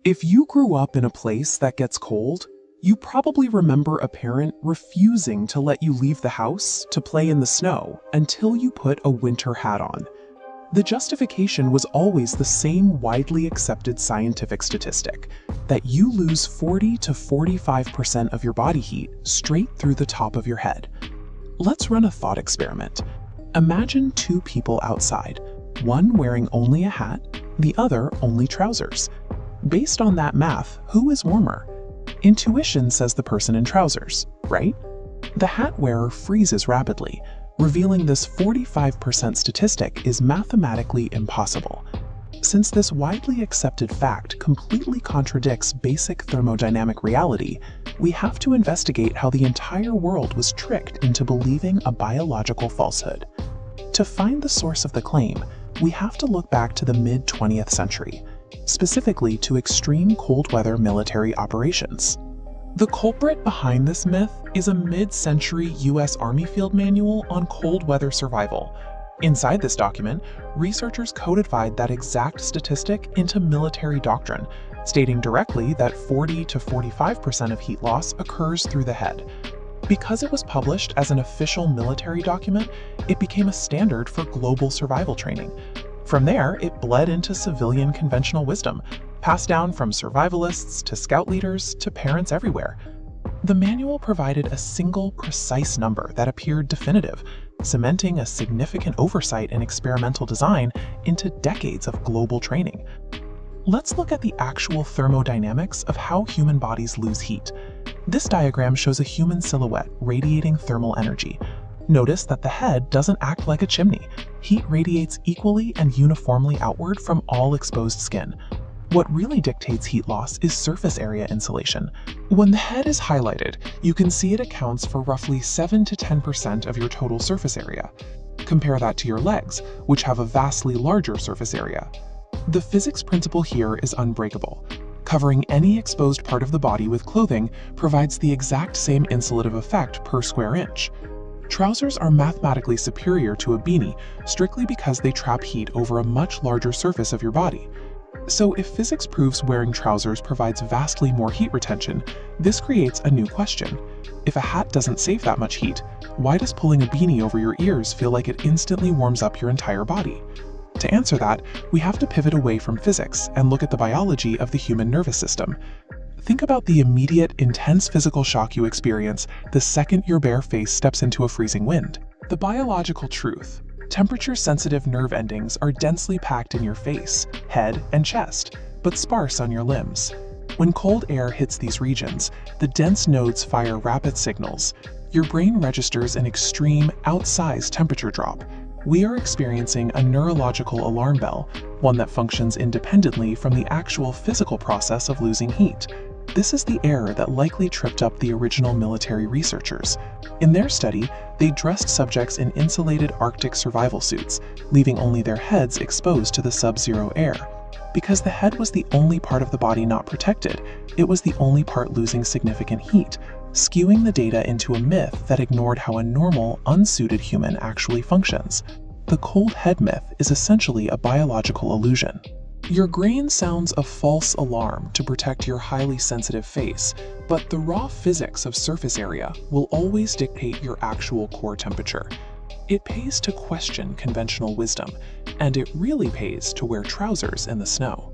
If you grew up in a place that gets cold, you probably remember a parent refusing to let you leave the house to play in the snow until you put a winter hat on. The justification was always the same widely accepted scientific statistic, that you lose 40 to 45% of your body heat straight through the top of your head. Let's run a thought experiment. Imagine two people outside, one wearing only a hat, the other only trousers. Based on that math, who is warmer? Intuition says the person in trousers, right? The hat wearer freezes rapidly, revealing this 45% statistic is mathematically impossible. Since this widely accepted fact completely contradicts basic thermodynamic reality, we have to investigate how the entire world was tricked into believing a biological falsehood. To find the source of the claim, we have to look back to the mid-20th century, specifically to extreme cold weather military operations. The culprit behind this myth is a mid-century US Army field manual on cold weather survival. Inside this document, researchers codified that exact statistic into military doctrine, stating directly that 40 to 45% of heat loss occurs through the head. Because it was published as an official military document, it became a standard for global survival training. From there, it bled into civilian conventional wisdom, passed down from survivalists to scout leaders to parents everywhere. The manual provided a single, precise number that appeared definitive, cementing a significant oversight in experimental design into decades of global training. Let's look at the actual thermodynamics of how human bodies lose heat. This diagram shows a human silhouette radiating thermal energy. Notice that the head doesn't act like a chimney. Heat radiates equally and uniformly outward from all exposed skin. What really dictates heat loss is surface area insulation. When the head is highlighted, you can see it accounts for roughly 7 to 10% of your total surface area. Compare that to your legs, which have a vastly larger surface area. The physics principle here is unbreakable. Covering any exposed part of the body with clothing provides the exact same insulative effect per square inch. Trousers are mathematically superior to a beanie strictly because they trap heat over a much larger surface of your body. So if physics proves wearing trousers provides vastly more heat retention, this creates a new question. If a hat doesn't save that much heat, why does pulling a beanie over your ears feel like it instantly warms up your entire body? To answer that, we have to pivot away from physics and look at the biology of the human nervous system. Think about the immediate, intense physical shock you experience the second your bare face steps into a freezing wind. The biological truth. Temperature-sensitive nerve endings are densely packed in your face, head, and chest, but sparse on your limbs. When cold air hits these regions, the dense nodes fire rapid signals. Your brain registers an extreme, outsized temperature drop. We are experiencing a neurological alarm bell, one that functions independently from the actual physical process of losing heat. This is the error that likely tripped up the original military researchers. In their study, they dressed subjects in insulated Arctic survival suits, leaving only their heads exposed to the sub-zero air. Because the head was the only part of the body not protected, it was the only part losing significant heat, skewing the data into a myth that ignored how a normal, unsuited human actually functions. The cold head myth is essentially a biological illusion. Your grain sounds a false alarm to protect your highly sensitive face, but the raw physics of surface area will always dictate your actual core temperature. It pays to question conventional wisdom, and it really pays to wear trousers in the snow.